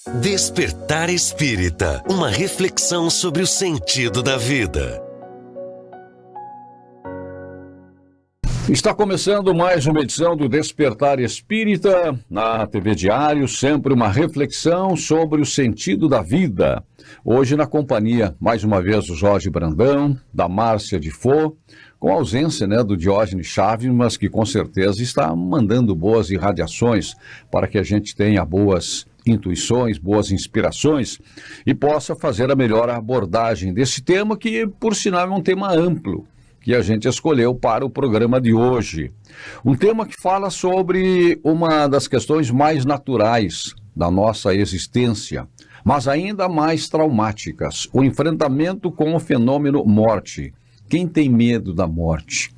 Despertar Espírita, uma reflexão sobre o sentido da vida. Está começando mais uma edição do Despertar Espírita, na TV Diário, sempre uma reflexão sobre o sentido da vida. Hoje na companhia, mais uma vez, do Jorge Brandão, da Márcia de Fô, com a ausência do Diógenes Chaves, mas que com certeza está mandando boas irradiações para que a gente tenha boas intuições, boas inspirações e possa fazer a melhor abordagem desse tema que, por sinal, é um tema amplo que a gente escolheu para o programa de hoje. Um tema que fala sobre uma das questões mais naturais da nossa existência, mas ainda mais traumáticas, o enfrentamento com o fenômeno morte. Quem tem medo da morte?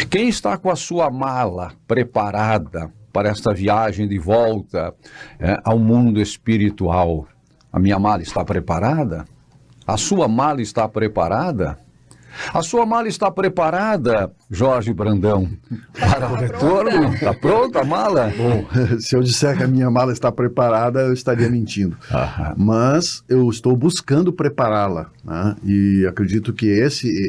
Quem está com a sua mala preparada para esta viagem de volta ao mundo espiritual? A minha mala está preparada? A sua mala está preparada? A sua mala está preparada, Jorge Brandão, para o retorno? Está pronta a mala? Bom, se eu disser que a minha mala está preparada, eu estaria mentindo. Mas eu estou buscando prepará-la, né? E acredito que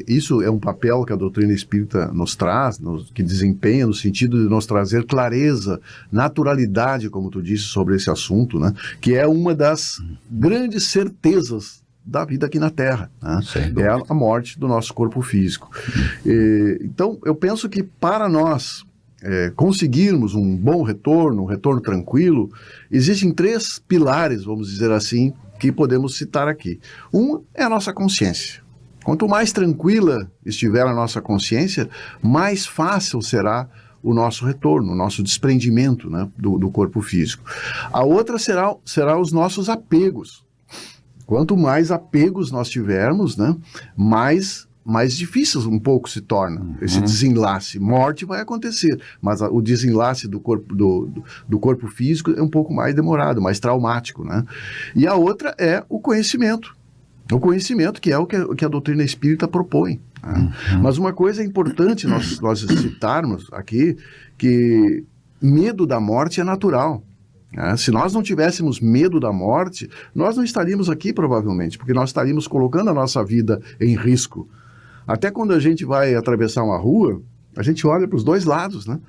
isso é um papel que a doutrina espírita nos traz, que desempenha no sentido de nos trazer clareza, naturalidade, como tu disse, sobre esse assunto, né? Que é uma das grandes certezas da vida aqui na Terra, né? É a morte do nosso corpo físico. Então, eu penso que para nós conseguirmos um bom retorno, um retorno tranquilo, existem 3 pilares, vamos dizer assim, que podemos citar aqui. Um é a nossa consciência. Quanto mais tranquila estiver a nossa consciência, mais fácil será o nosso retorno, o nosso desprendimento, né, do corpo físico. A outra será os nossos apegos. Quanto mais apegos nós tivermos, né, mais difícil um pouco se torna esse desenlace. Morte vai acontecer, mas o desenlace do corpo físico é um pouco mais demorado, mais traumático, né? E a outra é o conhecimento. O conhecimento, que é o que a doutrina espírita propõe, né? Mas uma coisa importante nós citarmos aqui, que medo da morte é natural. Se nós não tivéssemos medo da morte, nós não estaríamos aqui provavelmente, porque nós estaríamos colocando a nossa vida em risco. Até quando a gente vai atravessar uma rua, a gente olha para os 2 lados, né?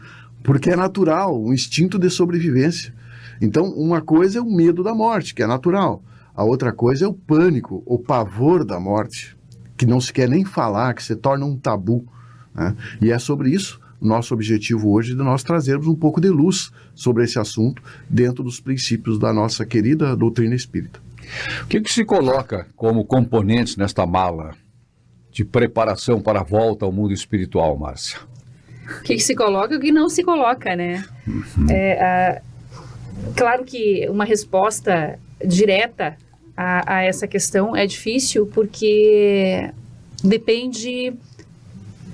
Porque é natural, um instinto de sobrevivência. Então, uma coisa é o medo da morte, que é natural. A outra coisa é o pânico, o pavor da morte, que não se quer nem falar, que se torna um tabu, né? E é sobre isso nosso objetivo hoje de nós trazermos um pouco de luz sobre esse assunto dentro dos princípios da nossa querida doutrina espírita. O que se coloca como componentes nesta mala de preparação para a volta ao mundo espiritual, Márcia? O que se coloca e o que não se coloca, né? Claro que uma resposta direta a essa questão é difícil, porque depende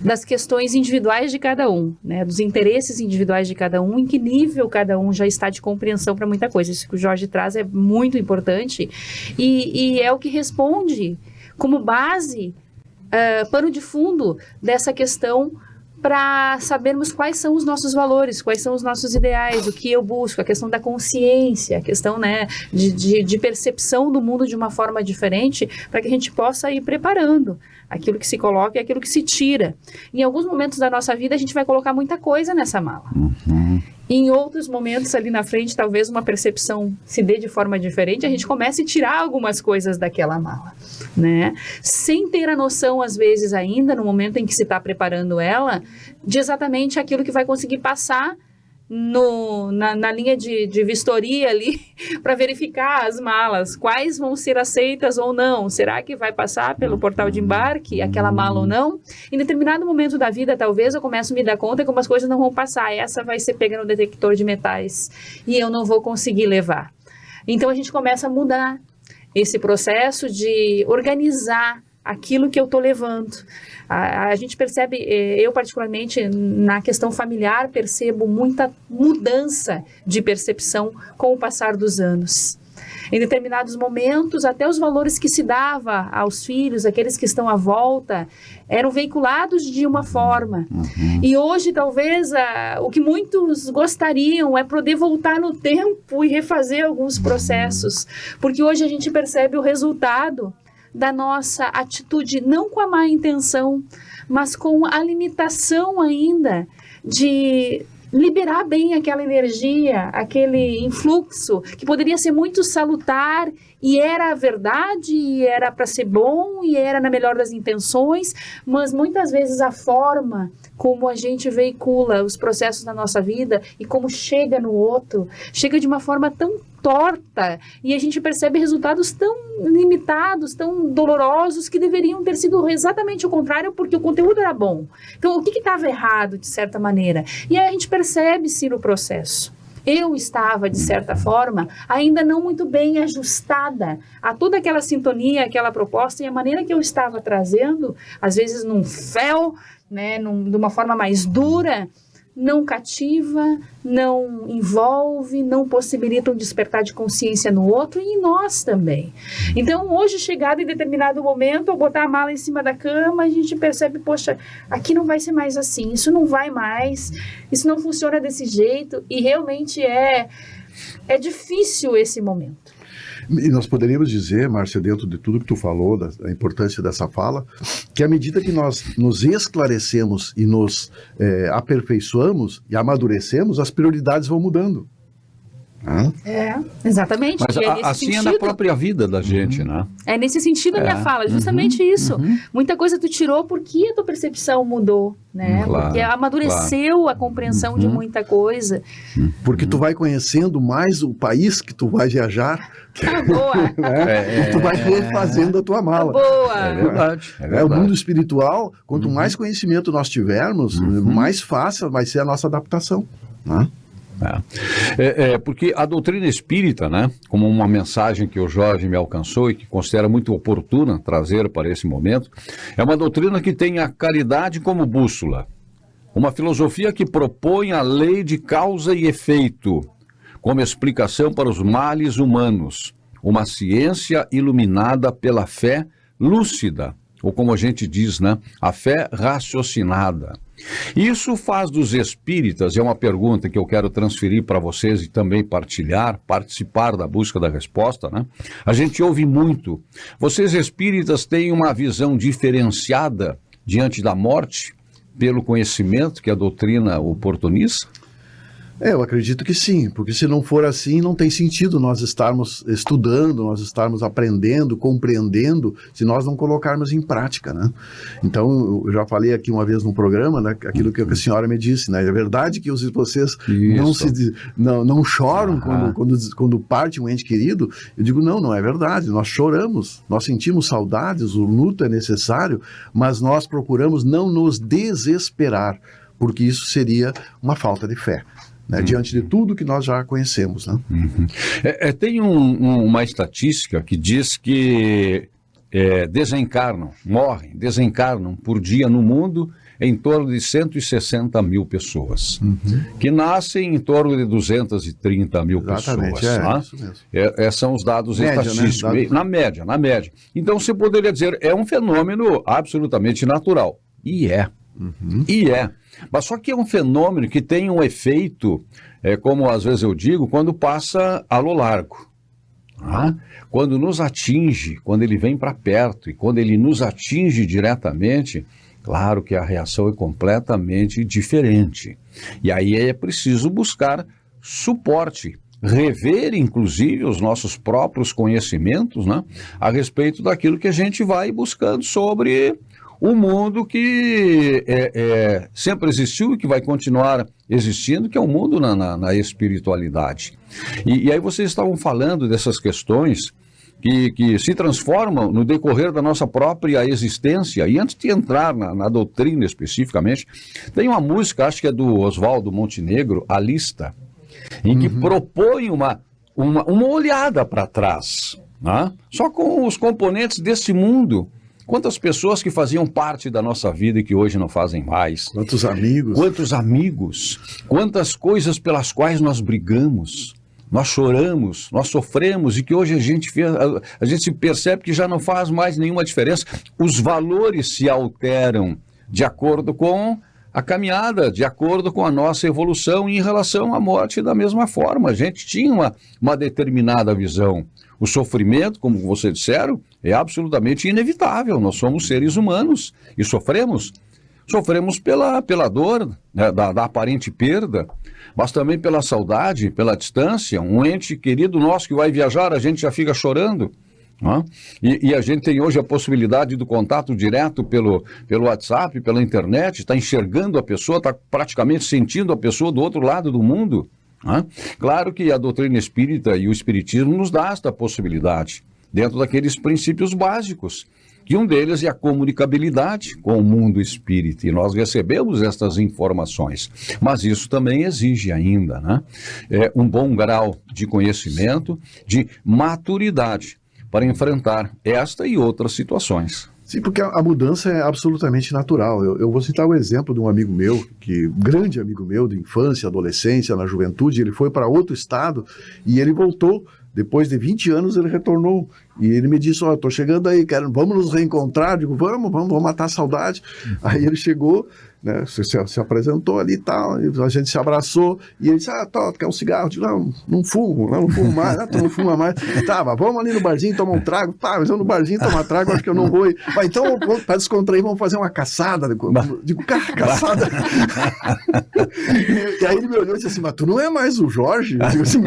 das questões individuais de cada um, né? Dos interesses individuais de cada um, em que nível cada um já está de compreensão para muita coisa. Isso que o Jorge traz é muito importante e é o que responde como base, pano de fundo dessa questão para sabermos quais são os nossos valores, quais são os nossos ideais, o que eu busco, a questão da consciência, a questão, né, de percepção do mundo de uma forma diferente, para que a gente possa ir preparando aquilo que se coloca e aquilo que se tira. Em alguns momentos da nossa vida, a gente vai colocar muita coisa nessa mala. Em outros momentos, ali na frente, talvez uma percepção se dê de forma diferente, a gente comece a tirar algumas coisas daquela mala, né? Sem ter a noção, às vezes ainda, no momento em que se está preparando ela, de exatamente aquilo que vai conseguir passar na linha de vistoria ali, para verificar as malas, quais vão ser aceitas ou não. Será que vai passar pelo portal de embarque, aquela mala ou não? Em determinado momento da vida, talvez, eu comece a me dar conta que algumas coisas não vão passar. Essa vai ser pega no detector de metais e eu não vou conseguir levar. Então, a gente começa a mudar esse processo de organizar aquilo que eu estou levando. A gente percebe, eu particularmente na questão familiar, percebo muita mudança de percepção com o passar dos anos. Em determinados momentos, até os valores que se dava aos filhos, aqueles que estão à volta, eram veiculados de uma forma. E hoje, talvez, o que muitos gostariam é poder voltar no tempo e refazer alguns processos. Porque hoje a gente percebe o resultado da nossa atitude, não com a má intenção, mas com a limitação ainda de liberar bem aquela energia, aquele influxo, que poderia ser muito salutar, e era a verdade, e era para ser bom, e era na melhor das intenções, mas muitas vezes a forma como a gente veicula os processos da nossa vida e como chega no outro, chega de uma forma tão torta, e a gente percebe resultados tão limitados, tão dolorosos, que deveriam ter sido exatamente o contrário, porque o conteúdo era bom. Então, o que estava errado, de certa maneira? E aí a gente percebe-se no processo. Eu estava, de certa forma, ainda não muito bem ajustada a toda aquela sintonia, aquela proposta, e a maneira que eu estava trazendo, às vezes num fel, né, de uma forma mais dura, não cativa, não envolve, não possibilita um despertar de consciência no outro e em nós também. Então, hoje, chegado em determinado momento, ao botar a mala em cima da cama, a gente percebe, poxa, aqui não vai ser mais assim, isso não vai mais, isso não funciona desse jeito, e realmente é difícil esse momento. E nós poderíamos dizer, Márcia, dentro de tudo que tu falou, da importância dessa fala, que à medida que nós nos esclarecemos e nos aperfeiçoamos e amadurecemos, as prioridades vão mudando. Exatamente. Mas assim é na própria vida da gente, né? É nesse sentido a minha fala, justamente isso. Muita coisa tu tirou porque a tua percepção mudou, né? Claro, porque amadureceu a compreensão de muita coisa. Porque tu vai conhecendo mais o país que tu vai viajar, Boa! né? E tu vai refazendo a tua mala. Boa! É verdade. O mundo espiritual, quanto mais conhecimento nós tivermos, mais fácil vai ser a nossa adaptação, né? Porque a doutrina espírita, né, como uma mensagem que o Jorge me alcançou e que considera muito oportuna trazer para esse momento, é uma doutrina que tem a caridade como bússola, uma filosofia que propõe a lei de causa e efeito como explicação para os males humanos, uma ciência iluminada pela fé lúcida, ou como a gente diz, né, a fé raciocinada. Isso faz dos espíritas, é uma pergunta que eu quero transferir para vocês e também participar da busca da resposta, né? A gente ouve muito. Vocês espíritas têm uma visão diferenciada diante da morte pelo conhecimento que a doutrina oportuniza? Eu acredito que sim, porque se não for assim, não tem sentido nós estarmos estudando, nós estarmos aprendendo, compreendendo, se nós não colocarmos em prática, né? Então, eu já falei aqui uma vez no programa, né, aquilo que a senhora me disse, né? É verdade que vocês não choram quando parte um ente querido? Eu digo, não é verdade, nós choramos, nós sentimos saudades, o luto é necessário, mas nós procuramos não nos desesperar, porque isso seria uma falta de fé. Né, diante de tudo que nós já conhecemos, né? Tem uma estatística que diz que desencarnam por dia no mundo em torno de 160 mil pessoas, que nascem em torno de 230 mil Exatamente, pessoas. Tá? Isso mesmo. São os dados Média, estatísticos, né? na média. Então você poderia dizer, é um fenômeno absolutamente natural. E é. Mas só que é um fenômeno que tem um efeito, como às vezes eu digo, quando passa a lo largo. Quando nos atinge, quando ele vem para perto e quando ele nos atinge diretamente, claro que a reação é completamente diferente. E aí é preciso buscar suporte, rever inclusive os nossos próprios conhecimentos, né, a respeito daquilo que a gente vai buscando sobre o mundo que sempre existiu e que vai continuar existindo, que é o mundo na espiritualidade. E aí vocês estavam falando dessas questões que se transformam no decorrer da nossa própria existência. E antes de entrar na doutrina especificamente, tem uma música, acho que é do Oswaldo Montenegro, A Lista, em que propõe uma olhada para trás, né? Só com os componentes desse mundo. Quantas pessoas que faziam parte da nossa vida e que hoje não fazem mais? Quantos amigos? Quantos amigos? Quantas coisas pelas quais nós brigamos? nós choramos, nós sofremos e que hoje a gente se percebe que já não faz mais nenhuma diferença. Os valores se alteram de acordo com a caminhada, de acordo com a nossa evolução em relação à morte da mesma forma. A gente tinha uma determinada visão. O sofrimento, como vocês disseram, é absolutamente inevitável. Nós somos seres humanos e sofremos. Sofremos pela dor, né, da aparente perda, mas também pela saudade, pela distância. Um ente querido nosso que vai viajar, a gente já fica chorando. Né? E a gente tem hoje a possibilidade do contato direto pelo WhatsApp, pela internet, está enxergando a pessoa, está praticamente sentindo a pessoa do outro lado do mundo. Né? Claro que a doutrina espírita e o espiritismo nos dá esta possibilidade, dentro daqueles princípios básicos. E um deles é a comunicabilidade com o mundo espírita, e nós recebemos estas informações, mas isso também exige ainda, né, um bom grau de conhecimento, de maturidade para enfrentar esta e outras situações. Sim, porque a mudança é absolutamente natural. Eu vou citar o exemplo de um amigo meu, grande amigo meu, de infância, adolescência, na juventude. Ele foi para outro estado e ele voltou. Depois de 20 anos ele retornou e ele me disse, estou chegando aí, vamos nos reencontrar? Digo, vamos matar a saudade. Aí ele chegou, né, se apresentou ali e tal, a gente se abraçou e ele disse, quer um cigarro? Eu disse, não fumo mais, tu não fuma mais. Tá, mas vamos ali no barzinho tomar um trago. Tá, mas eu no barzinho tomar trago, acho que eu não vou ir. Mas então, para descontrair, vamos fazer uma caçada. Digo, cara, caçada. E aí ele me olhou e disse assim, mas tu não é mais o Jorge? Eu digo assim,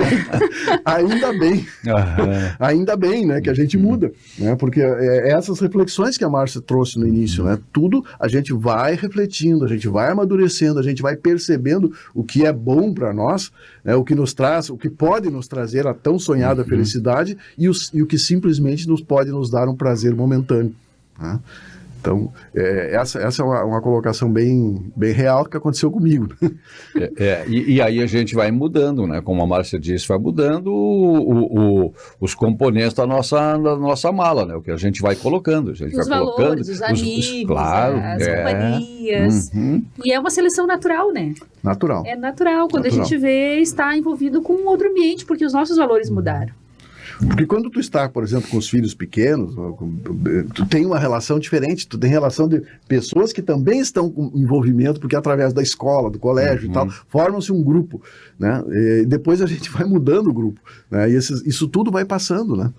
ainda bem, né, que a gente muda, né, porque essas reflexões que a Márcia trouxe no início, né, tudo a gente vai refletindo, a gente vai amadurecendo, a gente vai percebendo o que é bom para nós, né, o que nos traz, o que pode nos trazer a tão sonhada felicidade e o que simplesmente pode nos dar um prazer momentâneo, né? Então, essa é uma colocação bem real que aconteceu comigo. E aí a gente vai mudando, né? Como a Márcia disse, vai mudando os componentes da nossa mala, né? O que a gente vai colocando. A gente os vai valores, colocando, os amigos, claro, as companhias. E é uma seleção natural, né? Natural. É natural. Quando a gente vê, está envolvido com um outro ambiente, porque os nossos valores mudaram. Porque quando tu está, por exemplo, com os filhos pequenos, tu tem uma relação diferente, tu tem relação de pessoas que também estão com envolvimento, porque através da escola, do colégio e tal, formam-se um grupo, né? E depois a gente vai mudando o grupo, né? E isso tudo vai passando, né?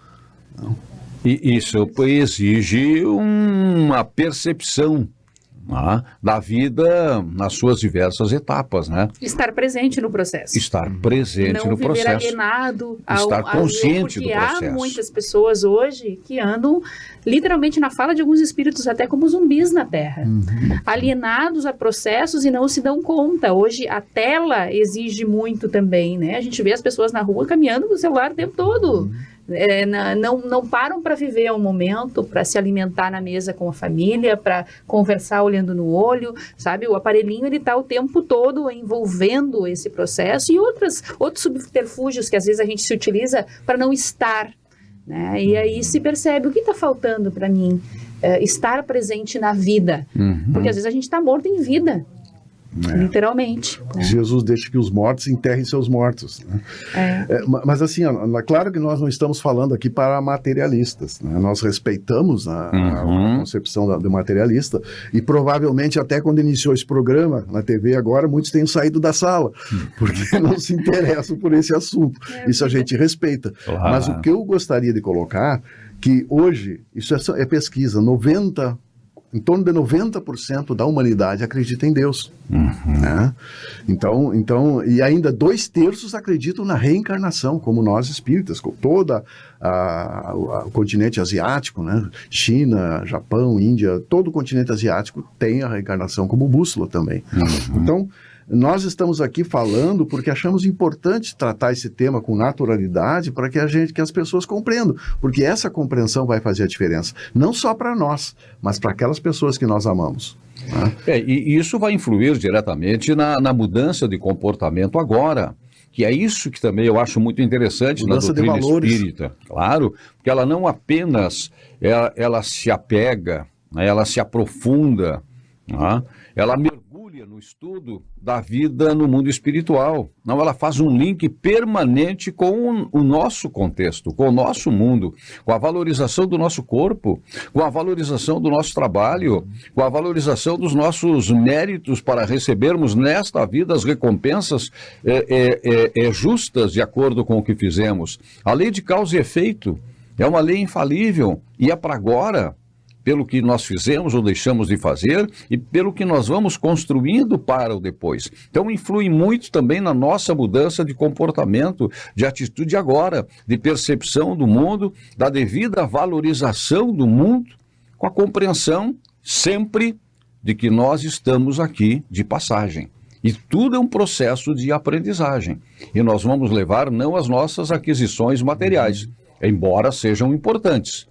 E isso exige uma percepção, né, da vida nas suas diversas etapas, né? Estar presente no processo. Estar presente no processo. Não viver alienado. Estar consciente do processo. Porque há muitas pessoas hoje que andam literalmente, na fala de alguns espíritos, até como zumbis na Terra. Alienados a processos e não se dão conta. Hoje a tela exige muito também, né? A gente vê as pessoas na rua caminhando com o celular o tempo todo. Não param para viver um momento, para se alimentar na mesa com a família, para conversar olhando no olho, sabe? O aparelhinho, ele está o tempo todo envolvendo esse processo e outros subterfúgios que às vezes a gente se utiliza para não estar, né? E aí se percebe o que está faltando para mim, estar presente na vida, porque às vezes a gente está morto em vida. Literalmente. Jesus deixa que os mortos enterrem seus mortos, né? Mas assim, claro que nós não estamos falando aqui para materialistas, né? Nós respeitamos a concepção do materialista e provavelmente até quando iniciou esse programa na TV agora, muitos têm saído da sala, porque não se interessam por esse assunto. Isso a gente respeita. Mas o que eu gostaria de colocar, que hoje, isso é pesquisa, em torno de 90% da humanidade acredita em Deus. Né? Então, e ainda 2/3 acreditam na reencarnação, como nós espíritas, com todo o continente asiático, né? China, Japão, Índia, todo o continente asiático tem a reencarnação como bússola também. Então, nós estamos aqui falando porque achamos importante tratar esse tema com naturalidade para que as pessoas compreendam, porque essa compreensão vai fazer a diferença, não só para nós, mas para aquelas pessoas que nós amamos. Né? E isso vai influir diretamente na mudança de comportamento agora, que é isso que também eu acho muito interessante mudança na doutrina espírita. Claro, porque ela não apenas ela se apega, né, ela se aprofunda ela mergulha no estudo da vida no mundo espiritual. Não, ela faz um link permanente com o nosso contexto, com o nosso mundo, com a valorização do nosso corpo, com a valorização do nosso trabalho, com a valorização dos nossos méritos para recebermos nesta vida as recompensas justas de acordo com o que fizemos. A lei de causa e efeito é uma lei infalível e é para agora, pelo que nós fizemos ou deixamos de fazer e pelo que nós vamos construindo para o depois. Então, influi muito também na nossa mudança de comportamento, de atitude agora, de percepção do mundo, da devida valorização do mundo, com a compreensão sempre de que nós estamos aqui de passagem. E tudo é um processo de aprendizagem. E nós vamos levar não as nossas aquisições materiais, embora sejam importantes,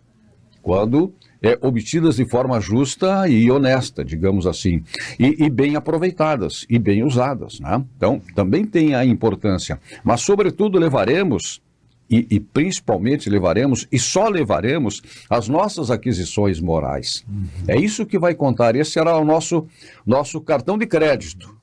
quando obtidas de forma justa e honesta, digamos assim, e bem aproveitadas e bem usadas, né? Então, também tem a importância, mas sobretudo levaremos, e principalmente levaremos, e só levaremos as nossas aquisições morais. É isso que vai contar, esse será o nosso cartão de crédito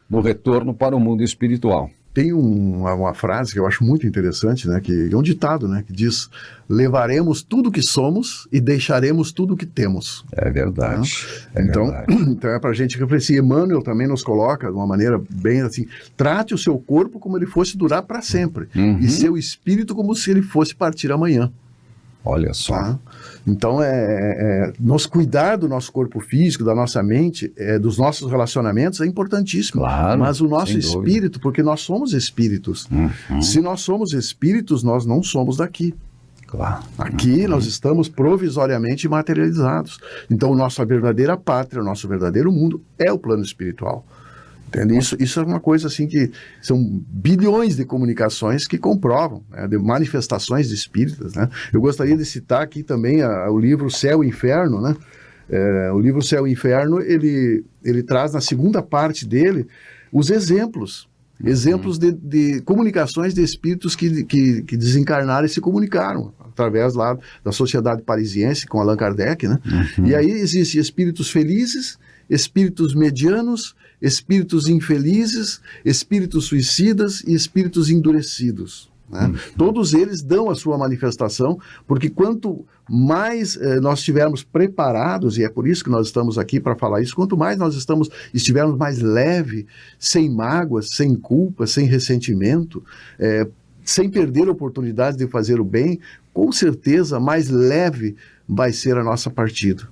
no retorno para o mundo espiritual. Tem uma frase que eu acho muito interessante, né, que é um ditado, né, que diz: levaremos tudo que somos e deixaremos tudo que temos. É verdade. Né? Então é para a gente refletir. Emmanuel também nos coloca de uma maneira bem assim: trate o seu corpo como ele fosse durar para sempre, e seu espírito como se ele fosse partir amanhã. Olha só. Tá? Então, nós cuidar do nosso corpo físico, da nossa mente, dos nossos relacionamentos é importantíssimo. Claro, mas o nosso sem espírito, dúvida. porque nós somos espíritos. Se nós somos espíritos, nós não somos daqui. Claro. Aqui nós estamos provisoriamente materializados. Então, nossa verdadeira pátria, o nosso verdadeiro mundo é o plano espiritual. Entende? Isso é uma coisa assim que são bilhões de comunicações que comprovam, né, de manifestações de espíritas, né? Eu gostaria de citar aqui também o livro Céu e Inferno, né? O livro Céu e Inferno, ele traz na segunda parte dele os exemplos de comunicações de espíritos que desencarnaram e se comunicaram através lá da Sociedade Parisiense com Allan Kardec, né? E aí existem espíritos felizes, espíritos medianos, espíritos infelizes, espíritos suicidas e espíritos endurecidos. Né? Todos eles dão a sua manifestação, porque quanto mais nós estivermos preparados, e é por isso que nós estamos aqui para falar isso, quanto mais nós estivermos mais leve, sem mágoas, sem culpa, sem ressentimento, sem perder a oportunidade de fazer o bem, com certeza mais leve vai ser a nossa partida.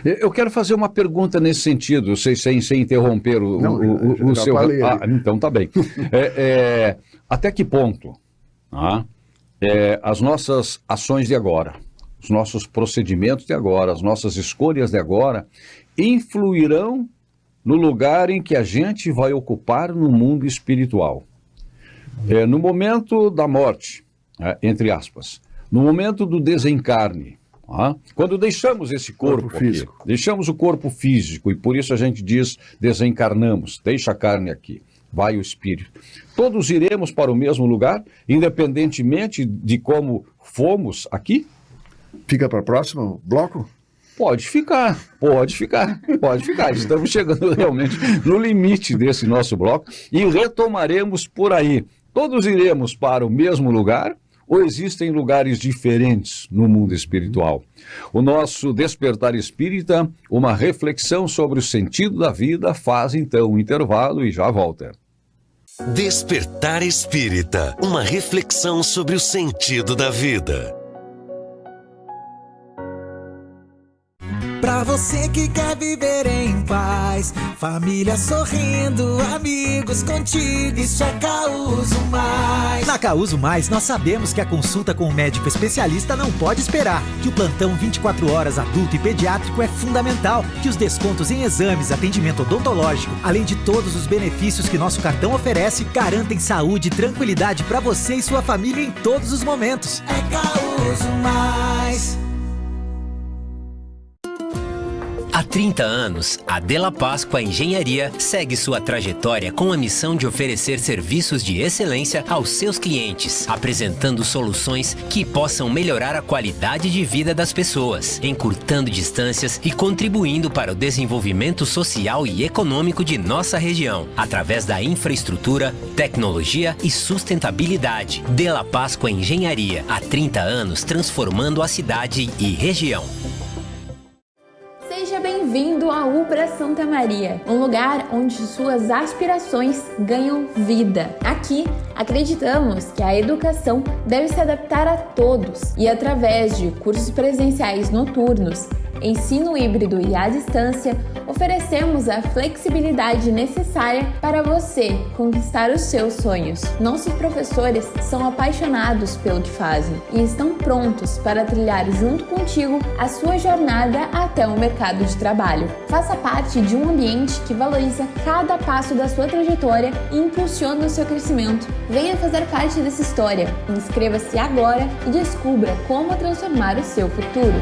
Eu quero fazer uma pergunta nesse sentido, sem interromper o seu... Então tá bem. Até que ponto as nossas ações de agora, os nossos procedimentos de agora, as nossas escolhas de agora, influirão no lugar em que a gente vai ocupar no mundo espiritual? No momento da morte, entre aspas, no momento do desencarne, quando deixamos esse corpo aqui, deixamos o corpo físico, e por isso a gente diz desencarnamos, deixa a carne aqui, vai o espírito. Todos iremos para o mesmo lugar, independentemente de como fomos aqui? Fica para o próximo bloco? Pode ficar. Estamos chegando realmente no limite desse nosso bloco e retomaremos por aí. Todos iremos para o mesmo lugar? Ou existem lugares diferentes no mundo espiritual? O nosso Despertar Espírita, uma reflexão sobre o sentido da vida, faz então um intervalo e já volta. Despertar Espírita, uma reflexão sobre o sentido da vida. Pra você que quer viver em paz, família sorrindo, amigos contigo, isso é Causo Mais. Na Causo Mais, nós sabemos que a consulta com um médico especialista não pode esperar, que o plantão 24 horas adulto e pediátrico é fundamental, que os descontos em exames, atendimento odontológico, além de todos os benefícios que nosso cartão oferece, garantem saúde e tranquilidade pra você e sua família em todos os momentos. É Causo Mais. Há 30 anos, a Della Páscoa Engenharia segue sua trajetória com a missão de oferecer serviços de excelência aos seus clientes, apresentando soluções que possam melhorar a qualidade de vida das pessoas, encurtando distâncias e contribuindo para o desenvolvimento social e econômico de nossa região, através da infraestrutura, tecnologia e sustentabilidade. Della Páscoa Engenharia, há 30 anos transformando a cidade e região. Seja bem-vindo à Ubra Santa Maria, um lugar onde suas aspirações ganham vida. Aqui, acreditamos que a educação deve se adaptar a todos e, através de cursos presenciais noturnos, ensino híbrido e à distância, oferecemos a flexibilidade necessária para você conquistar os seus sonhos. Nossos professores são apaixonados pelo que fazem e estão prontos para trilhar junto contigo a sua jornada até o mercado de trabalho. Faça parte de um ambiente que valoriza cada passo da sua trajetória e impulsiona o seu crescimento. Venha fazer parte dessa história. Inscreva-se agora e descubra como transformar o seu futuro.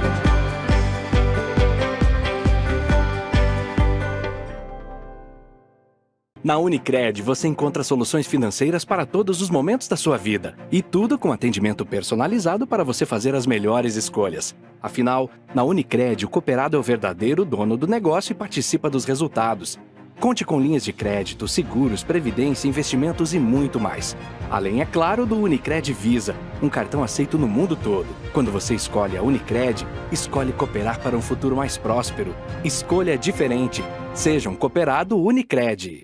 Na Unicred, você encontra soluções financeiras para todos os momentos da sua vida. E tudo com atendimento personalizado para você fazer as melhores escolhas. Afinal, na Unicred, o cooperado é o verdadeiro dono do negócio e participa dos resultados. Conte com linhas de crédito, seguros, previdência, investimentos e muito mais. Além, é claro, do Unicred Visa, um cartão aceito no mundo todo. Quando você escolhe a Unicred, escolhe cooperar para um futuro mais próspero. Escolha diferente. Seja um cooperado Unicred.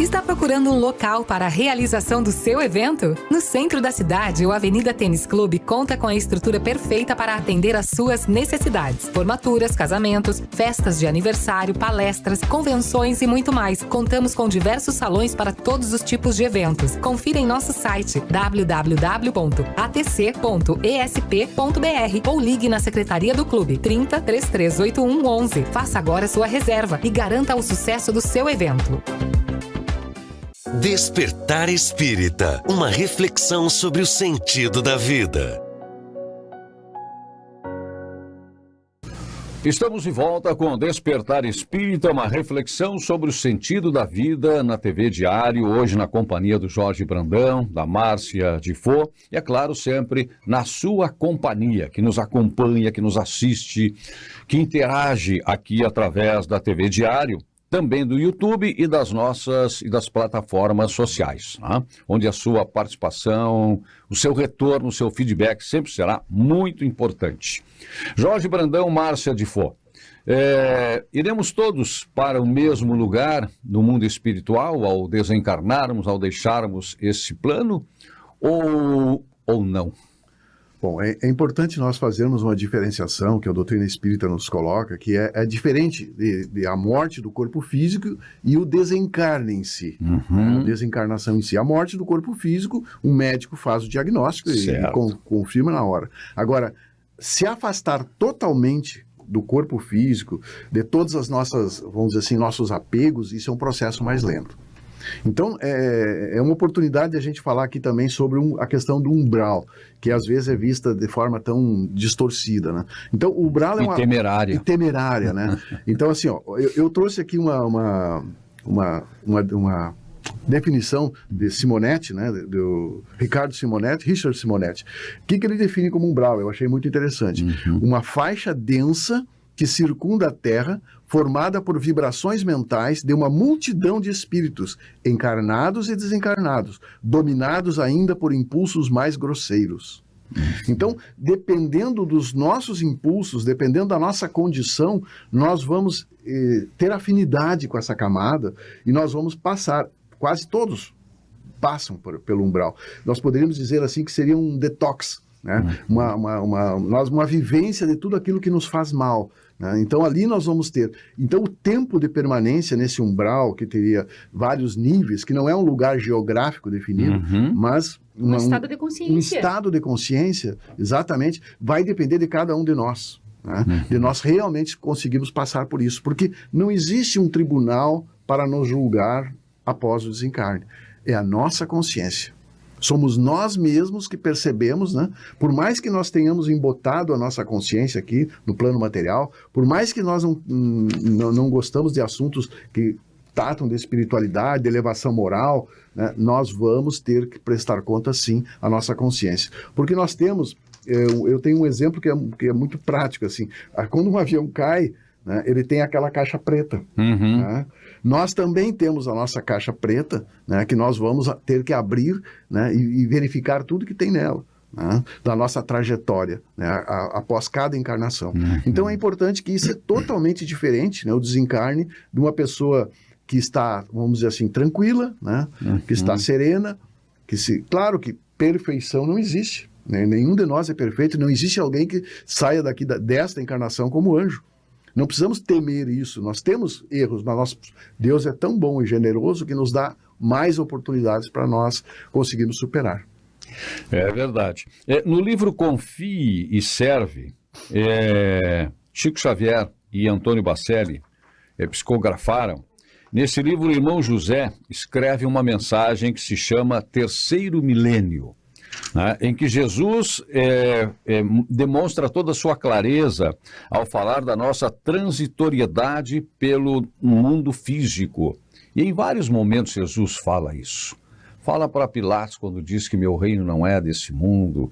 Está procurando um local para a realização do seu evento? No centro da cidade, o Avenida Tênis Clube conta com a estrutura perfeita para atender às suas necessidades. Formaturas, casamentos, festas de aniversário, palestras, convenções e muito mais. Contamos com diversos salões para todos os tipos de eventos. Confira em nosso site www.atc.esp.br ou ligue na Secretaria do Clube 30 3381 11. Faça agora sua reserva e garanta o sucesso do seu evento. Despertar Espírita, uma reflexão sobre o sentido da vida. Estamos de volta com Despertar Espírita, uma reflexão sobre o sentido da vida na TV Diário, hoje na companhia do Jorge Brandão, da Márcia Difo, e é claro, sempre na sua companhia, que nos acompanha, que nos assiste, que interage aqui através da TV Diário, também do YouTube e das plataformas sociais, né? Onde a sua participação, o seu retorno, o seu feedback sempre será muito importante. Jorge Brandão, Márcia Difo, iremos todos para o mesmo lugar no mundo espiritual ao desencarnarmos, ao deixarmos esse plano ou não? Bom, é importante nós fazermos uma diferenciação que a doutrina espírita nos coloca, que é diferente de a morte do corpo físico e o desencarne em si. A desencarnação em si. A morte do corpo físico, um médico faz o diagnóstico e confirma na hora. Agora, se afastar totalmente do corpo físico, de todas as nossas, vamos dizer assim, nossos apegos, isso é um processo mais lento. Então, é uma oportunidade de a gente falar aqui também sobre a questão do umbral, que às vezes é vista de forma tão distorcida, né? Então, o umbral é uma... temerária, né? Então, assim, ó, eu trouxe aqui uma definição de Simonetti, né? Do Richard Simonetti. O que ele define como umbral? Eu achei muito interessante. Uma faixa densa que circunda a Terra, formada por vibrações mentais de uma multidão de espíritos, encarnados e desencarnados, dominados ainda por impulsos mais grosseiros. Então, dependendo dos nossos impulsos, dependendo da nossa condição, nós vamos ter afinidade com essa camada e nós vamos passar, quase todos passam pelo umbral. Nós poderíamos dizer assim que seria um detox, né? Uma vivência de tudo aquilo que nos faz mal. Então ali nós vamos ter, então o tempo de permanência nesse umbral, que teria vários níveis, que não é um lugar geográfico definido, mas um estado de consciência. Um estado de consciência, exatamente, vai depender de cada um de nós, né? De nós realmente conseguirmos passar por isso, porque não existe um tribunal para nos julgar após o desencarne, é a nossa consciência. Somos nós mesmos que percebemos, né? Por mais que nós tenhamos embotado a nossa consciência aqui no plano material, por mais que nós não gostamos de assuntos que tratam de espiritualidade, de elevação moral, né? Nós vamos ter que prestar conta, sim, à nossa consciência. Porque nós temos, eu tenho um exemplo que é muito prático, assim, quando um avião cai, né, ele tem aquela caixa preta. Né? Nós também temos a nossa caixa preta, né, que nós vamos ter que abrir, né, e verificar tudo que tem nela, né, da nossa trajetória, né, após cada encarnação. Então é importante que isso é totalmente diferente, né, o desencarne de uma pessoa que está, vamos dizer assim, tranquila, né, que está serena, claro que perfeição não existe, né, nenhum de nós é perfeito, não existe alguém que saia desta encarnação como anjo. Não precisamos temer isso, nós temos erros, mas Deus é tão bom e generoso que nos dá mais oportunidades para nós conseguirmos superar. É verdade. No livro Confie e Serve, Chico Xavier e Antônio Bacelli psicografaram. Nesse livro, o irmão José escreve uma mensagem que se chama Terceiro Milênio, né, em que Jesus demonstra toda a sua clareza ao falar da nossa transitoriedade pelo mundo físico. E em vários momentos Jesus fala isso. Fala para Pilatos quando diz que meu reino não é desse mundo.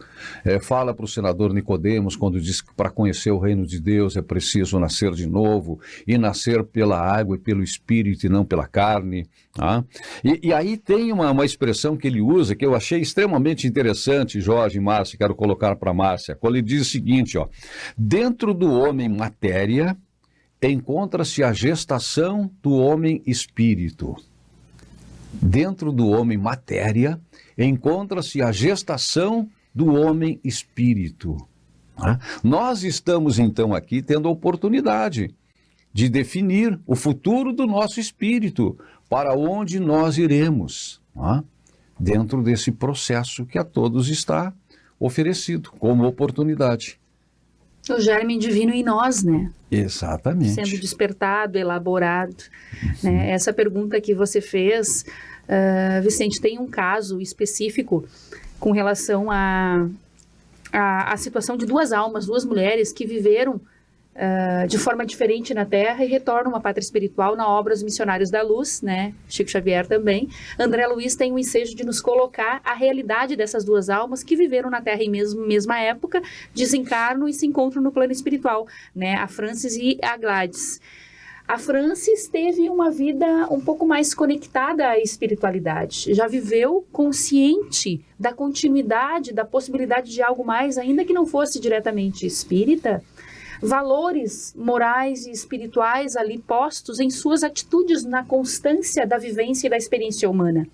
Fala para o senador Nicodemos quando diz que para conhecer o reino de Deus é preciso nascer de novo e nascer pela água e pelo Espírito e não pela carne. Tá? E aí tem uma expressão que ele usa que eu achei extremamente interessante, Jorge e Márcia, quero colocar para Márcia, quando ele diz o seguinte, ó, dentro do homem matéria encontra-se a gestação do homem espírito. Dentro do homem matéria, encontra-se a gestação do homem espírito. Nós estamos, então, aqui tendo a oportunidade de definir o futuro do nosso espírito, para onde nós iremos, dentro desse processo que a todos está oferecido como oportunidade. O germe divino em nós, né? Exatamente. Sendo despertado, elaborado. Né? Essa pergunta que você fez, Vicente, tem um caso específico com relação à situação de duas almas, duas mulheres que viveram de forma diferente na Terra e retornam à pátria espiritual na obra Os Missionários da Luz, né? Chico Xavier também. André Luiz tem o ensejo de nos colocar a realidade dessas duas almas que viveram na Terra em mesma época, desencarnam e se encontram no plano espiritual, né? A Francis e a Gladys. A Francis teve uma vida um pouco mais conectada à espiritualidade, já viveu consciente da continuidade, da possibilidade de algo mais, ainda que não fosse diretamente espírita, valores morais e espirituais ali postos em suas atitudes na constância da vivência e da experiência humana.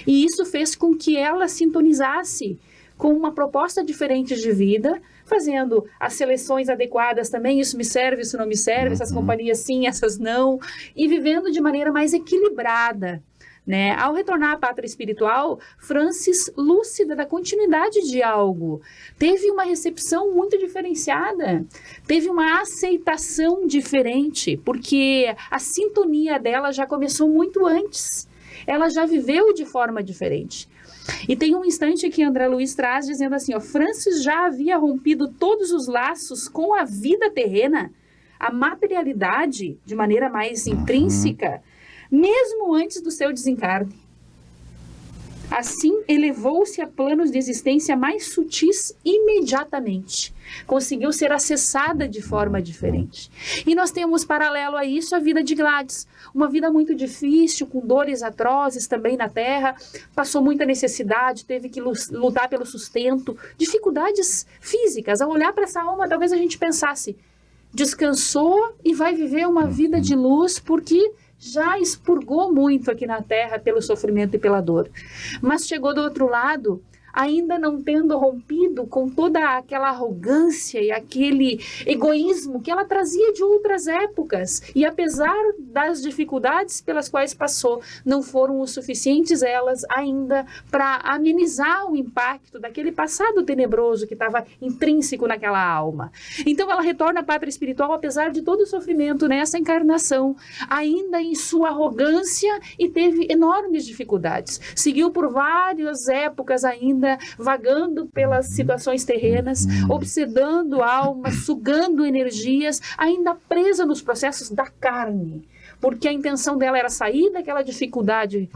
E isso fez com que ela sintonizasse com uma proposta diferente de vida, fazendo as seleções adequadas também, isso me serve, isso não me serve, essas companhias sim, essas não, e vivendo de maneira mais equilibrada. Né? Ao retornar à pátria espiritual, Francis, lúcida da continuidade de algo, teve uma recepção muito diferenciada, teve uma aceitação diferente, porque a sintonia dela já começou muito antes, ela já viveu de forma diferente. E tem um instante que André Luiz traz dizendo assim, ó, Francis já havia rompido todos os laços com a vida terrena, a materialidade de maneira mais intrínseca, mesmo antes do seu desencarne. Assim, elevou-se a planos de existência mais sutis imediatamente. Conseguiu ser acessada de forma diferente. E nós temos paralelo a isso a vida de Gladys. Uma vida muito difícil, com dores atrozes também na Terra. Passou muita necessidade, teve que lutar pelo sustento. Dificuldades físicas. Ao olhar para essa alma, talvez a gente pensasse, descansou e vai viver uma vida de luz porque já expurgou muito aqui na Terra pelo sofrimento e pela dor. Mas chegou do outro lado, ainda não tendo rompido com toda aquela arrogância e aquele egoísmo que ela trazia de outras épocas. E apesar das dificuldades pelas quais passou, não foram o suficientes elas ainda para amenizar o impacto daquele passado tenebroso que estava intrínseco naquela alma. Então ela retorna à pátria espiritual, apesar de todo o sofrimento nessa encarnação, ainda em sua arrogância, e teve enormes dificuldades. Seguiu por várias épocas ainda, vagando pelas situações terrenas, obsedando almas, sugando energias, ainda presa nos processos da carne, porque a intenção dela era sair daquela dificuldade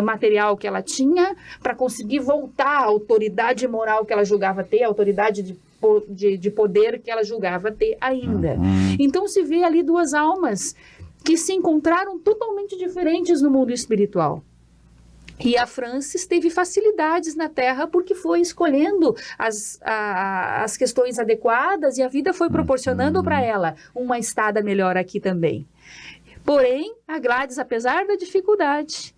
material que ela tinha para conseguir voltar à autoridade moral que ela julgava ter, a autoridade de poder que ela julgava ter ainda. Então se vê ali duas almas que se encontraram totalmente diferentes no mundo espiritual. E a Francis teve facilidades na Terra porque foi escolhendo as questões adequadas, e a vida foi proporcionando para ela uma estada melhor aqui também. Porém, a Gladys, apesar da dificuldade,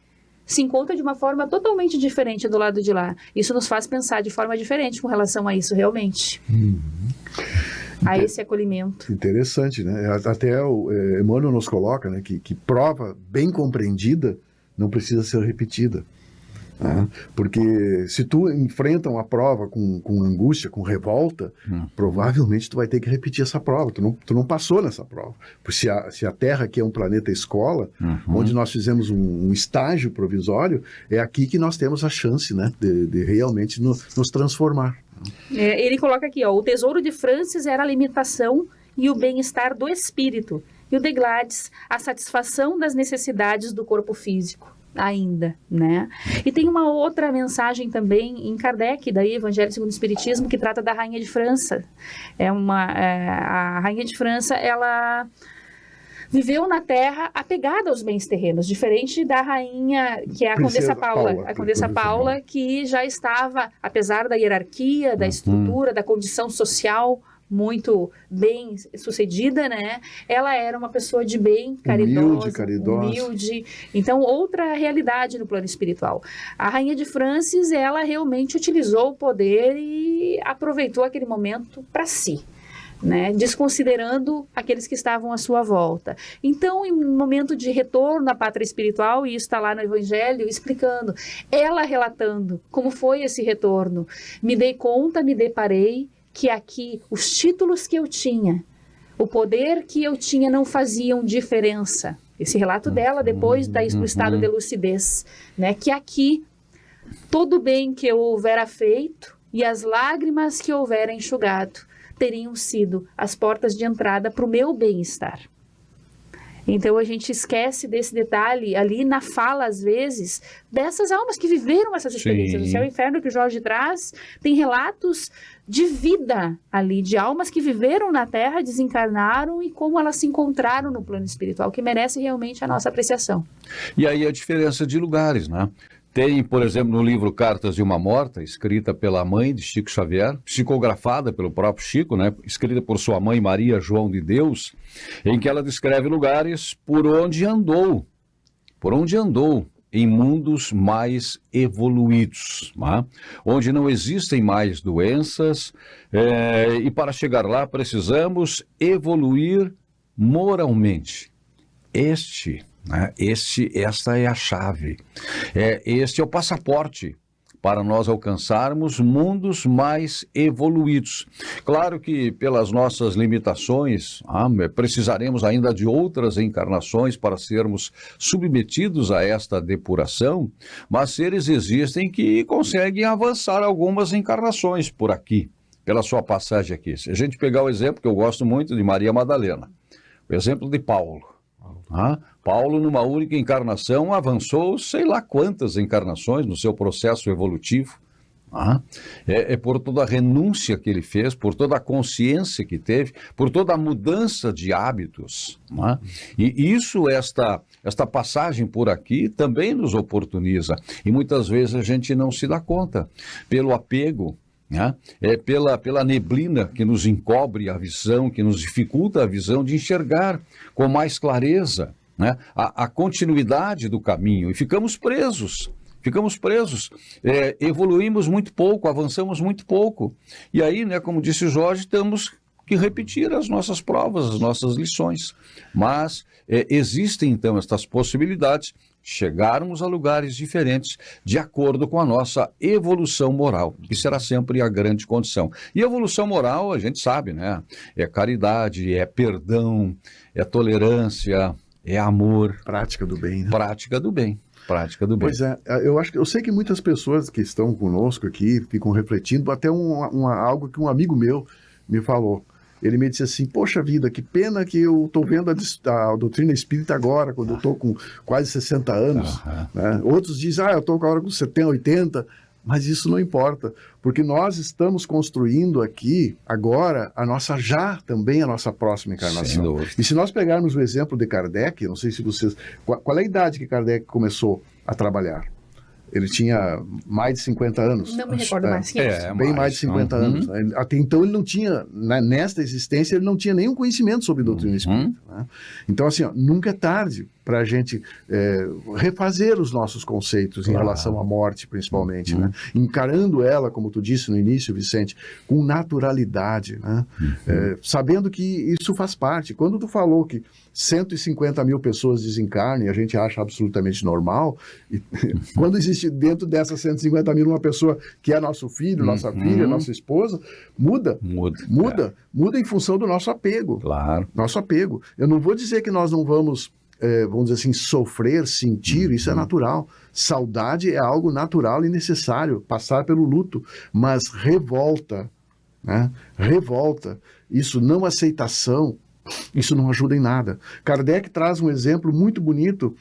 se encontra de uma forma totalmente diferente do lado de lá. Isso nos faz pensar de forma diferente com relação a isso, realmente. A esse acolhimento. Interessante, né? Até o Emmanuel nos coloca, né, que prova bem compreendida não precisa ser repetida. Né? Porque se tu enfrenta uma prova com angústia, com revolta, provavelmente tu vai ter que repetir essa prova. Tu não passou nessa prova. Porque se a Terra aqui é um planeta escola, onde nós fizemos um estágio provisório, é aqui que nós temos a chance, né, de realmente nos transformar. Ele coloca aqui, ó, o tesouro de Francis era a limitação e o bem-estar do espírito, e o de Gladys, a satisfação das necessidades do corpo físico, ainda, né? E tem uma outra mensagem também em Kardec, daí Evangelho segundo o Espiritismo, que trata da Rainha de França. A Rainha de França, ela viveu na Terra apegada aos bens terrenos, diferente da rainha, que é a Condessa Paula. A Condessa Paula, que já estava, apesar da hierarquia, da estrutura, da condição social muito bem sucedida, né? Ela era uma pessoa de bem, caridosa, humilde. Então, outra realidade no plano espiritual. A Rainha de Francis, ela realmente utilizou o poder e aproveitou aquele momento para si, né, desconsiderando aqueles que estavam à sua volta. Então, em um momento de retorno à pátria espiritual, e isso está lá no Evangelho, explicando, ela relatando como foi esse retorno. Me dei conta, me deparei que aqui os títulos que eu tinha, o poder que eu tinha não faziam diferença. Esse relato dela depois do estado de lucidez, né, que aqui todo bem que eu houvera feito e as lágrimas que houvera enxugado teriam sido as portas de entrada para o meu bem-estar. Então a gente esquece desse detalhe ali na fala, às vezes, dessas almas que viveram essas experiências. O Céu e o Inferno que o Jorge traz, tem relatos de vida ali, de almas que viveram na Terra, desencarnaram e como elas se encontraram no plano espiritual, que merece realmente a nossa apreciação. E aí a diferença de lugares, né? Tem, por exemplo, no livro Cartas de uma Morta, escrita pela mãe de Chico Xavier, psicografada pelo próprio Chico, né, escrita por sua mãe Maria João de Deus, em que ela descreve lugares por onde andou em mundos mais evoluídos, né, onde não existem mais doenças, e para chegar lá precisamos evoluir moralmente. Esta é a chave, este é o passaporte para nós alcançarmos mundos mais evoluídos. Claro que pelas nossas limitações, precisaremos ainda de outras encarnações para sermos submetidos a esta depuração, mas seres existem que conseguem avançar algumas encarnações por aqui, pela sua passagem aqui. Se a gente pegar o exemplo que eu gosto muito de Maria Madalena, o exemplo de Paulo. Paulo, numa única encarnação, avançou sei lá quantas encarnações no seu processo evolutivo. Por toda a renúncia que ele fez, por toda a consciência que teve, por toda a mudança de hábitos. E isso, esta passagem por aqui também nos oportuniza. E muitas vezes a gente não se dá conta, pelo apego, pela neblina que nos encobre a visão, que nos dificulta a visão de enxergar com mais clareza, a continuidade do caminho, e ficamos presos ficamos presos, evoluímos muito pouco, avançamos muito pouco. E aí, né, como disse o Jorge, temos que repetir as nossas provas, as nossas lições. Mas existem, então, estas possibilidades de chegarmos a lugares diferentes de acordo com a nossa evolução moral, que será sempre a grande condição. E evolução moral, a gente sabe, né? É caridade, é perdão, é tolerância, é amor. Prática do bem, né? Prática do bem. Prática do bem. Pois é, eu sei que muitas pessoas que estão conosco aqui ficam refletindo, até algo que um amigo meu me falou. Ele me disse assim, poxa vida, que pena que eu estou vendo a doutrina espírita agora, quando eu estou com quase 60 anos. Né? Outros dizem, eu estou agora com 70, 80, mas isso não importa, porque nós estamos construindo aqui, agora, a nossa próxima encarnação. E se nós pegarmos o exemplo de Kardec, não sei se vocês... Qual é a idade que Kardec começou a trabalhar? Ele tinha mais de 50 anos. Não me recordo mais que isso. Bem mais de 50 anos. Né? Até então ele não tinha, nesta existência, ele não tinha nenhum conhecimento sobre doutrina espírita. Né? Então, assim, nunca é tarde para a gente refazer os nossos conceitos em relação à morte, principalmente. Né? Encarando ela, como tu disse no início, Vicente, com naturalidade. Né? Sabendo que isso faz parte. Quando tu falou que 150 mil pessoas desencarnam e a gente acha absolutamente normal, e quando existe dentro dessas 150 mil uma pessoa que é nosso filho, nossa filha, nossa esposa, muda em função do nosso apego. Claro. Nosso apego. Eu não vou dizer que nós não vamos, vamos dizer assim, sofrer, sentir, isso é natural. Saudade é algo natural e necessário, passar pelo luto, mas revolta, né? Revolta, isso não aceitação, isso não ajuda em nada. Kardec traz um exemplo muito bonito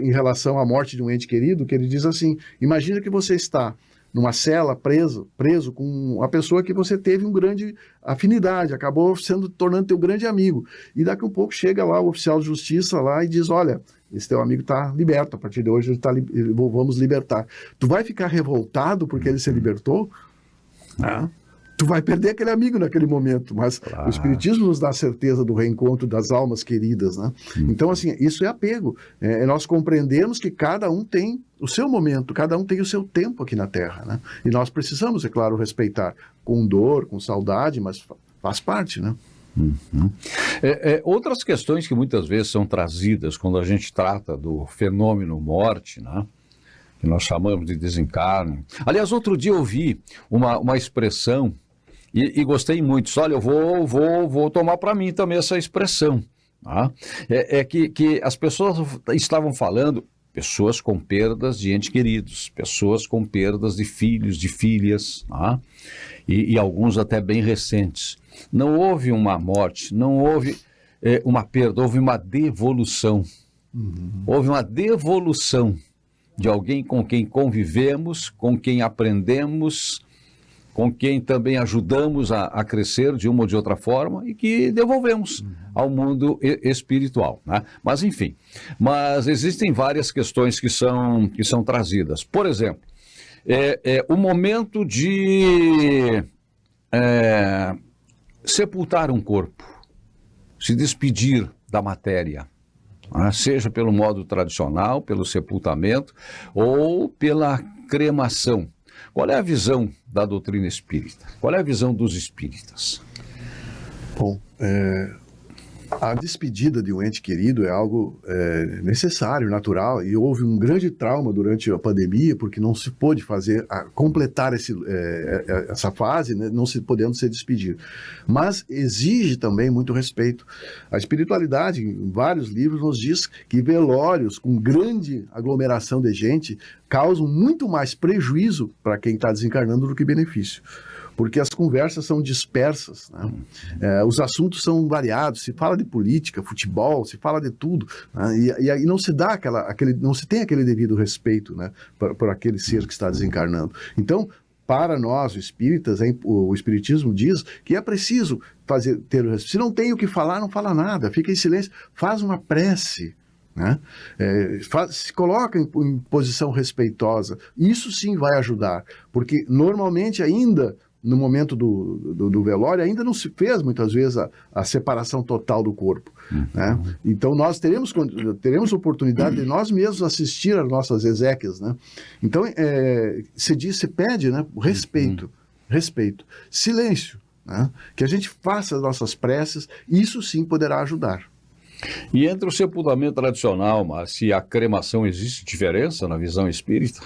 em relação à morte de um ente querido, que ele diz assim, imagina que você está numa cela, preso com uma pessoa que você teve uma grande afinidade, acabou tornando teu grande amigo, e daqui a um pouco chega lá o oficial de justiça lá e diz, olha, esse teu amigo está liberto, a partir de hoje vamos libertar. Tu vai ficar revoltado porque ele se libertou? Tu vai perder aquele amigo naquele momento, mas o Espiritismo nos dá a certeza do reencontro das almas queridas, né? Então, assim, isso é apego. Nós compreendemos que cada um tem o seu momento, cada um tem o seu tempo aqui na Terra, né? E nós precisamos, é claro, respeitar com dor, com saudade, mas faz parte, né? Outras questões que muitas vezes são trazidas quando a gente trata do fenômeno morte, né? Que nós chamamos de desencarne. Aliás, outro dia eu ouvi uma expressão e gostei muito. Olha, eu vou tomar para mim também essa expressão. Tá? Que as pessoas estavam falando, pessoas com perdas de entes queridos, pessoas com perdas de filhos, de filhas, tá? E alguns até bem recentes. Não houve uma morte, não houve uma perda, houve uma devolução. Houve uma devolução de alguém com quem convivemos, com quem aprendemos, com quem também ajudamos a crescer de uma ou de outra forma e que devolvemos ao mundo espiritual, né? Mas enfim, existem várias questões que são trazidas. Por exemplo, o momento de sepultar um corpo, se despedir da matéria, seja pelo modo tradicional, pelo sepultamento ou pela cremação. Qual é a visão da doutrina espírita? Qual é a visão dos espíritas? Bom, a despedida de um ente querido é algo necessário, natural, e houve um grande trauma durante a pandemia, porque não se pôde completar essa fase, né, não se podendo se despedir. Mas exige também muito respeito. A espiritualidade, em vários livros, nos diz que velórios com grande aglomeração de gente causam muito mais prejuízo para quem está desencarnando do que benefício. Porque as conversas são dispersas, né? Os assuntos são variados, se fala de política, futebol, se fala de tudo, né? E aí não se dá não se tem aquele devido respeito, né, por aquele ser que está desencarnando. Então, para nós, espíritas, o Espiritismo diz que é preciso ter o respeito. Se não tem o que falar, não fala nada, fica em silêncio, faz uma prece, né? Se coloca em posição respeitosa. Isso sim vai ajudar, porque normalmente ainda no momento do velório, ainda não se fez, muitas vezes, a separação total do corpo. Né? Então, nós teremos oportunidade de nós mesmos assistir às nossas exéquias. Né? Então, se pede, né, respeito, silêncio, né? Que a gente faça as nossas preces, isso sim poderá ajudar. E entre o sepultamento tradicional, Márcia, e a cremação, existe diferença na visão espírita?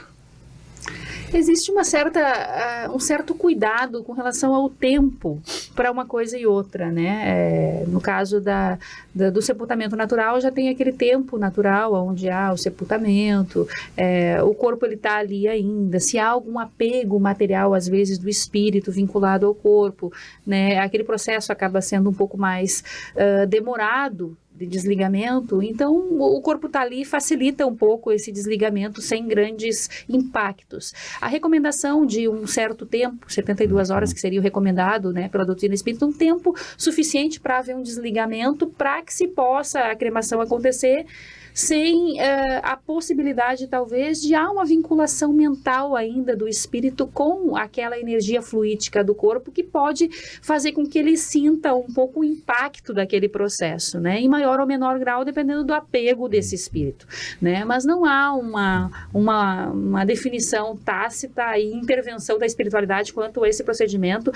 Existe um certo cuidado com relação ao tempo para uma coisa e outra, né? No caso do sepultamento natural, já tem aquele tempo natural onde há o sepultamento, o corpo ele está ali ainda. Se há algum apego material, às vezes, do espírito vinculado ao corpo, né? Aquele processo acaba sendo um pouco mais demorado de desligamento, então o corpo está ali e facilita um pouco esse desligamento sem grandes impactos. A recomendação de um certo tempo, 72 horas, que seria o recomendado, né, pela doutrina espírita, um tempo suficiente para haver um desligamento, para que se possa a cremação acontecer sem a possibilidade, talvez, de há uma vinculação mental ainda do espírito com aquela energia fluídica do corpo, que pode fazer com que ele sinta um pouco o impacto daquele processo, né? Em maior ou menor grau, dependendo do apego desse espírito, né? Mas não há uma definição tácita e intervenção da espiritualidade quanto a esse procedimento.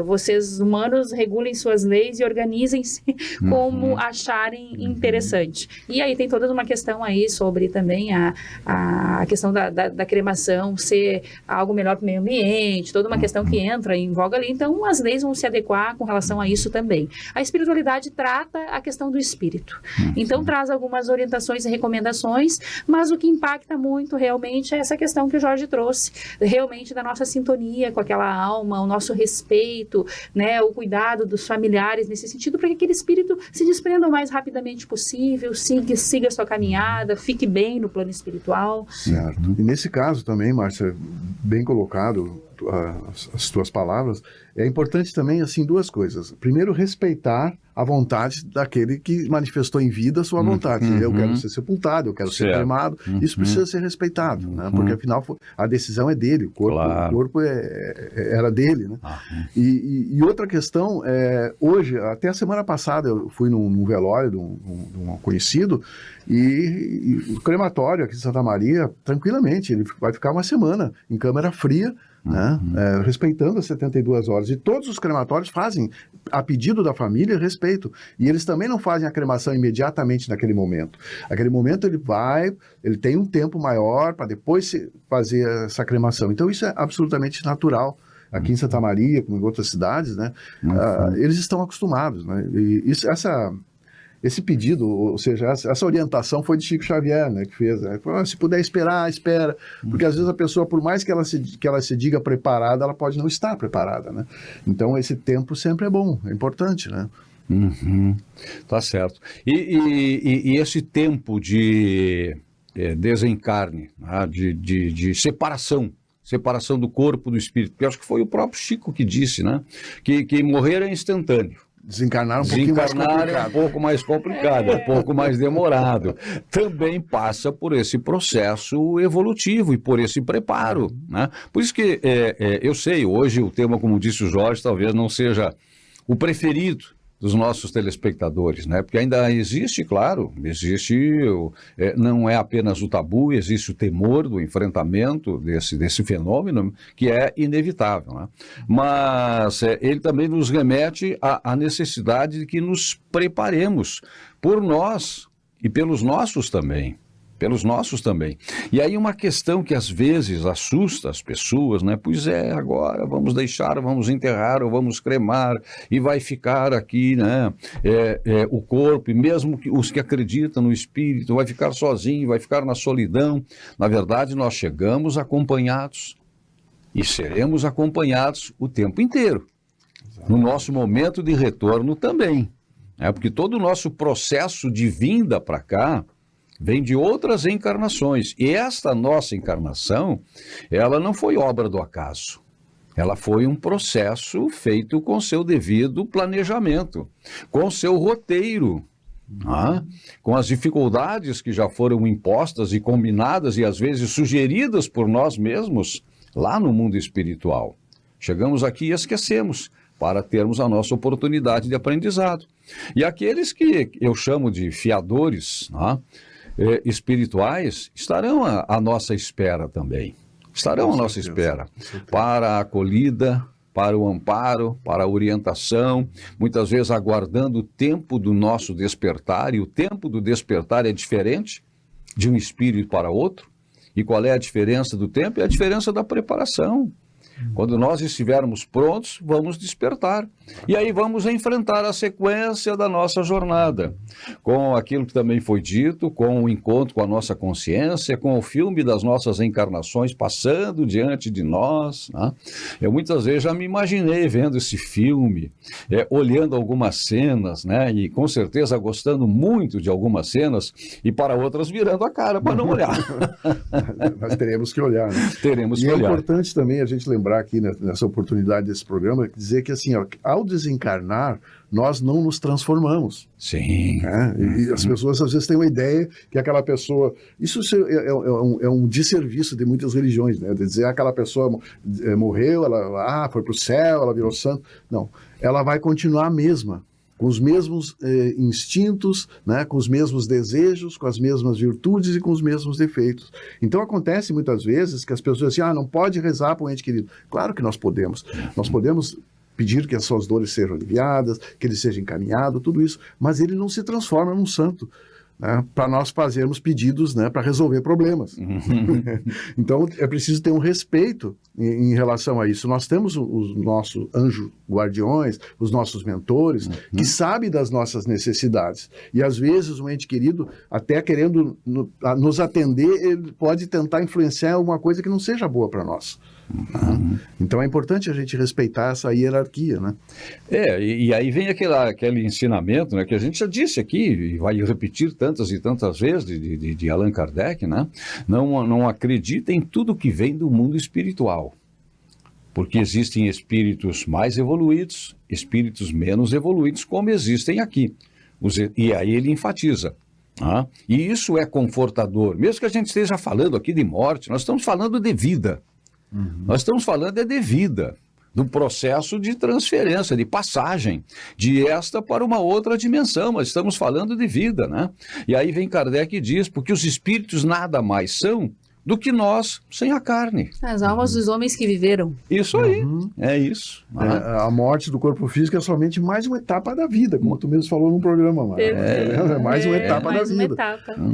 Vocês, humanos, regulem suas leis e organizem-se como acharem interessante. E aí tem toda uma questão aí sobre também a questão da cremação ser algo melhor para o meio ambiente, toda uma questão que entra em voga ali, então as leis vão se adequar com relação a isso também. A espiritualidade trata a questão do espírito, então traz algumas orientações e recomendações, mas o que impacta muito realmente é essa questão que o Jorge trouxe, realmente da nossa sintonia com aquela alma, o nosso respeito, né, o cuidado dos familiares nesse sentido, para que aquele espírito se desprenda o mais rapidamente possível, siga a sua caminhada, fique bem no plano espiritual. Certo. E nesse caso também, Márcia, bem colocado as tuas palavras, é importante também, assim, duas coisas. Primeiro, respeitar a vontade daquele que manifestou em vida a sua vontade. Eu quero ser sepultado, eu quero ser cremado. Isso precisa ser respeitado, né? Porque afinal a decisão é dele, o corpo era dele, né? E outra questão, hoje, até a semana passada, eu fui num velório de um conhecido, e o crematório aqui de Santa Maria, tranquilamente, ele vai ficar uma semana em câmara fria, né? Respeitando as 72 horas. E todos os crematórios fazem, a pedido da família, respeito. E eles também não fazem a cremação imediatamente naquele momento. Aquele momento ele tem um tempo maior para depois fazer essa cremação. Então isso é absolutamente natural. Aqui em Santa Maria, como em outras cidades, né? Eles estão acostumados, né? E esse pedido, ou seja, essa orientação foi de Chico Xavier, né, que fez. Né? Falou, se puder esperar, espera. Porque às vezes a pessoa, por mais que ela se diga preparada, ela pode não estar preparada, né? Então esse tempo sempre é bom, é importante, né? Tá certo. E esse tempo de desencarne, né? de separação do corpo do espírito, porque acho que foi o próprio Chico que disse, né? Que morrer é instantâneo. Desencarnar um pouco mais complicado, um pouco mais demorado. Também passa por esse processo evolutivo e por esse preparo, né? Por isso que eu sei, hoje o tema, como disse o Jorge, talvez não seja o preferido dos nossos telespectadores, né? Porque ainda existe, claro, não é apenas o tabu, existe o temor do enfrentamento desse fenômeno, que é inevitável, né? Mas ele também nos remete à necessidade de que nos preparemos por nós e pelos nossos também. E aí uma questão que às vezes assusta as pessoas, né? Pois agora vamos enterrar ou vamos cremar e vai ficar aqui, né? O corpo, e mesmo os que acreditam no espírito, vai ficar sozinho, vai ficar na solidão. Na verdade, nós chegamos acompanhados e seremos acompanhados o tempo inteiro. No nosso momento de retorno também, né? Porque todo o nosso processo de vinda para cá vem de outras encarnações. E esta nossa encarnação, ela não foi obra do acaso. Ela foi um processo feito com seu devido planejamento, com seu roteiro, com as dificuldades que já foram impostas e combinadas e às vezes sugeridas por nós mesmos lá no mundo espiritual. Chegamos aqui e esquecemos, para termos a nossa oportunidade de aprendizado. E aqueles que eu chamo de fiadores, né, espirituais, estarão à nossa espera também. Estarão à nossa espera para a acolhida, para o amparo, para a orientação, muitas vezes aguardando o tempo do nosso despertar, e o tempo do despertar é diferente de um espírito para outro. E qual é a diferença do tempo? É a diferença da preparação. Quando nós estivermos prontos, vamos despertar. E aí vamos enfrentar a sequência da nossa jornada, com aquilo que também foi dito, com o encontro com a nossa consciência, com o filme das nossas encarnações passando diante de nós, né? Eu muitas vezes já me imaginei vendo esse filme, olhando algumas cenas, né? E com certeza gostando muito de algumas cenas, e para outras virando a cara para não olhar. Nós teremos que olhar, né? Teremos que olhar. É importante também a gente lembrar aqui nessa oportunidade desse programa, dizer que assim, ó, ao desencarnar, nós não nos transformamos. Sim. Né? E as pessoas às vezes têm uma ideia que aquela pessoa... Isso é um desserviço de muitas religiões, né? De dizer aquela pessoa morreu, ela foi para o céu, ela virou santo. Não, ela vai continuar a mesma, com os mesmos instintos, né, com os mesmos desejos, com as mesmas virtudes e com os mesmos defeitos. Então acontece muitas vezes que as pessoas dizem, não pode rezar para um ente querido. Claro que nós podemos. Nós podemos pedir que as suas dores sejam aliviadas, que ele seja encaminhado, tudo isso, mas ele não se transforma num santo, né, para nós fazermos pedidos, né, para resolver problemas. Então é preciso ter um respeito em relação a isso. Nós temos os nossos anjos guardiões, os nossos mentores, que sabem das nossas necessidades. E às vezes um ente querido, até querendo nos atender, ele pode tentar influenciar alguma coisa que não seja boa para nós. Então é importante a gente respeitar essa hierarquia, né? E aí vem aquele ensinamento, né, que a gente já disse aqui e vai repetir tantas e tantas vezes de Allan Kardec, né? Não acredita em tudo que vem do mundo espiritual, porque existem espíritos mais evoluídos, espíritos menos evoluídos, como existem aqui. E aí ele enfatiza. E isso é confortador, mesmo que a gente esteja falando aqui de morte, nós estamos falando de vida. Nós estamos falando de vida, do processo de transferência, de passagem de esta para uma outra dimensão, mas estamos falando de vida, né? E aí vem Kardec e diz, porque os espíritos nada mais são do que nós sem a carne. As almas dos homens que viveram. Isso aí, é isso. A morte do corpo físico é somente mais uma etapa da vida, como tu mesmo falou no programa, Mara. É mais uma etapa da vida.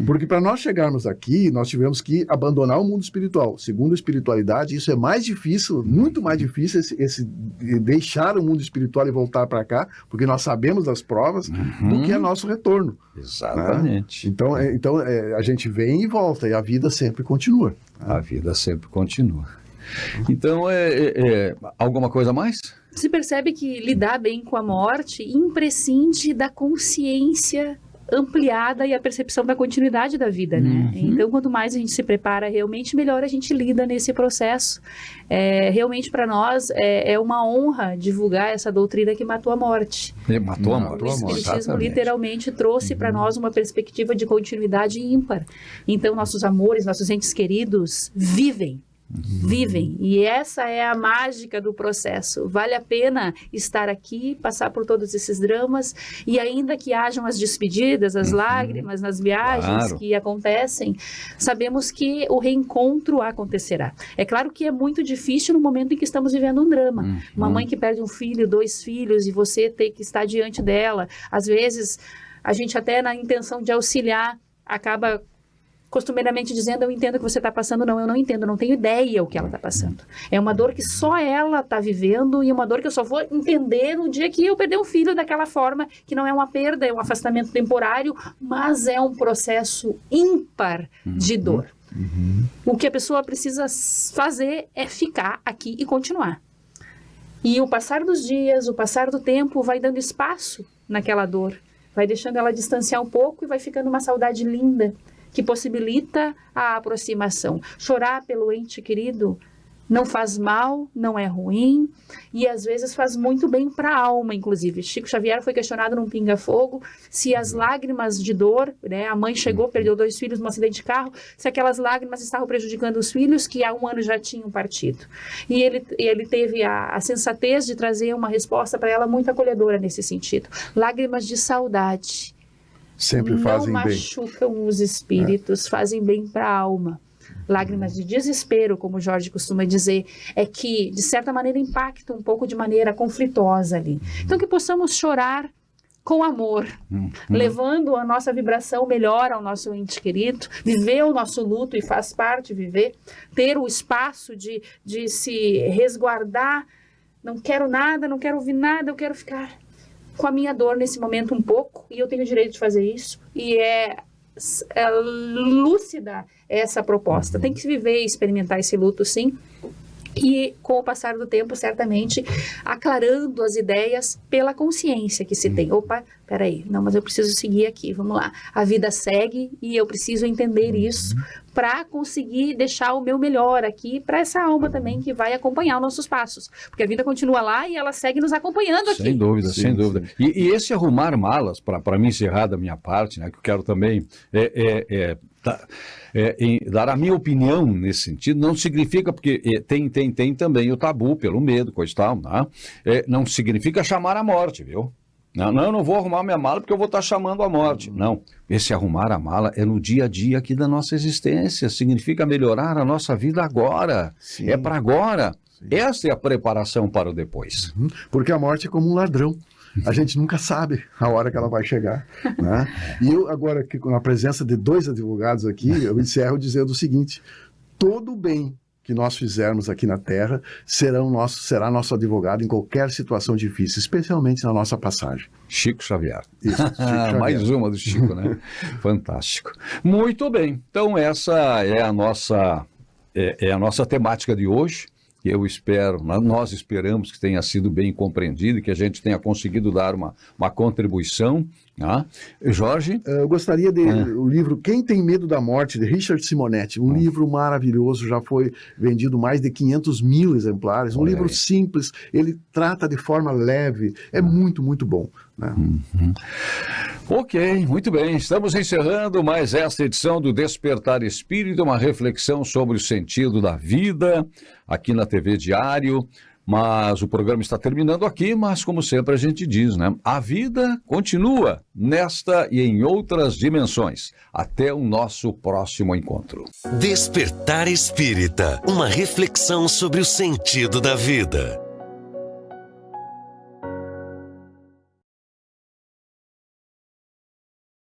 Porque para nós chegarmos aqui, nós tivemos que abandonar o mundo espiritual. Segundo a espiritualidade, isso é mais difícil, muito mais difícil, esse deixar o mundo espiritual e voltar para cá, porque nós sabemos das provas, do que é nosso retorno. Exatamente. Né? Então a gente vem e volta, e a vida sempre continua. A vida sempre continua. Então, alguma coisa a mais? Se percebe que lidar bem com a morte imprescinde da consciência ampliada e a percepção da continuidade da vida, né? Então, quanto mais a gente se prepara realmente, melhor a gente lida nesse processo. Realmente, para nós, é uma honra divulgar essa doutrina que matou a morte. Matou a morte. O Espiritismo literalmente trouxe para nós uma perspectiva de continuidade ímpar. Então, nossos amores, nossos entes queridos vivem. E essa é a mágica do processo. Vale a pena estar aqui, passar por todos esses dramas, e ainda que hajam as despedidas, as lágrimas nas viagens que acontecem, sabemos que o reencontro acontecerá. É claro que é muito difícil no momento em que estamos vivendo um drama. Uma mãe que perde um filho, 2 filhos, e você tem que estar diante dela. Às vezes, a gente até na intenção de auxiliar, acaba costumeiramente dizendo, eu entendo o que você está passando. Não, eu não entendo, eu não tenho ideia o que ela está passando. É uma dor que só ela está vivendo, e uma dor que eu só vou entender no dia que eu perder um filho daquela forma, que não é uma perda, é um afastamento temporário, mas é um processo ímpar de dor. O que a pessoa precisa fazer é ficar aqui e continuar. E o passar dos dias, o passar do tempo vai dando espaço naquela dor, vai deixando ela distanciar um pouco e vai ficando uma saudade linda, que possibilita a aproximação. Chorar pelo ente querido Não faz mal, não é ruim, e às vezes faz muito bem para a alma, inclusive. Chico Xavier foi questionado num pinga-fogo se as lágrimas de dor, né, a mãe chegou, perdeu 2 filhos num acidente de carro, se aquelas lágrimas estavam prejudicando os filhos que há 1 ano já tinham partido. E ele teve a sensatez de trazer uma resposta para ela muito acolhedora nesse sentido. Lágrimas de saudade. Sempre fazem bem. Não machucam os espíritos, fazem bem para a alma. Lágrimas de desespero, como o Jorge costuma dizer, é que, de certa maneira, impactam um pouco de maneira conflituosa ali. Então, que possamos chorar com amor, levando a nossa vibração melhor ao nosso ente querido, viver o nosso luto, e faz parte viver, ter o espaço de se resguardar, não quero nada, não quero ouvir nada, eu quero ficar com a minha dor nesse momento um pouco, e eu tenho o direito de fazer isso, e é lúcida essa proposta. Tem que viver e experimentar esse luto, sim. E com o passar do tempo, certamente, aclarando as ideias pela consciência que se tem. Opa, peraí, não, mas eu preciso seguir aqui, vamos lá. A vida segue e eu preciso entender isso para conseguir deixar o meu melhor aqui para essa alma também que vai acompanhar os nossos passos. Porque a vida continua lá e ela segue nos acompanhando aqui. Sem dúvida, sem dúvida. E esse arrumar malas, para me encerrar da minha parte, né, que eu quero também dar a minha opinião nesse sentido, não significa, porque tem também o tabu pelo medo, coisa e tal, né? Não significa chamar a morte, viu? Não, eu não vou arrumar minha mala porque eu vou estar chamando a morte. Não, esse arrumar a mala é no dia a dia aqui da nossa existência, significa melhorar a nossa vida agora, é para agora. Sim. Essa é a preparação para o depois. Porque a morte é como um ladrão. A gente nunca sabe a hora que ela vai chegar, né? E eu agora, com a presença de 2 advogados aqui, eu encerro dizendo o seguinte: todo bem que nós fizermos aqui na Terra será nosso advogado em qualquer situação difícil, especialmente na nossa passagem. Chico Xavier. Isso, Chico Xavier. Mais uma do Chico, né? Fantástico. Muito bem. Então essa é a nossa temática de hoje. Eu espero, nós esperamos que tenha sido bem compreendido e que a gente tenha conseguido dar uma contribuição. Né? Jorge? Eu gostaria o livro Quem Tem Medo da Morte, de Richard Simonetti. Um livro maravilhoso, já foi vendido mais de 500 mil exemplares. Um livro simples, ele trata de forma leve, é muito, muito bom. Né? Ok, muito bem. Estamos encerrando mais esta edição do Despertar Espírita, uma reflexão sobre o sentido da vida, aqui na TV Diário. Mas o programa está terminando aqui, mas como sempre a gente diz, né? A vida continua nesta e em outras dimensões. Até o nosso próximo encontro. Despertar Espírita, uma reflexão sobre o sentido da vida.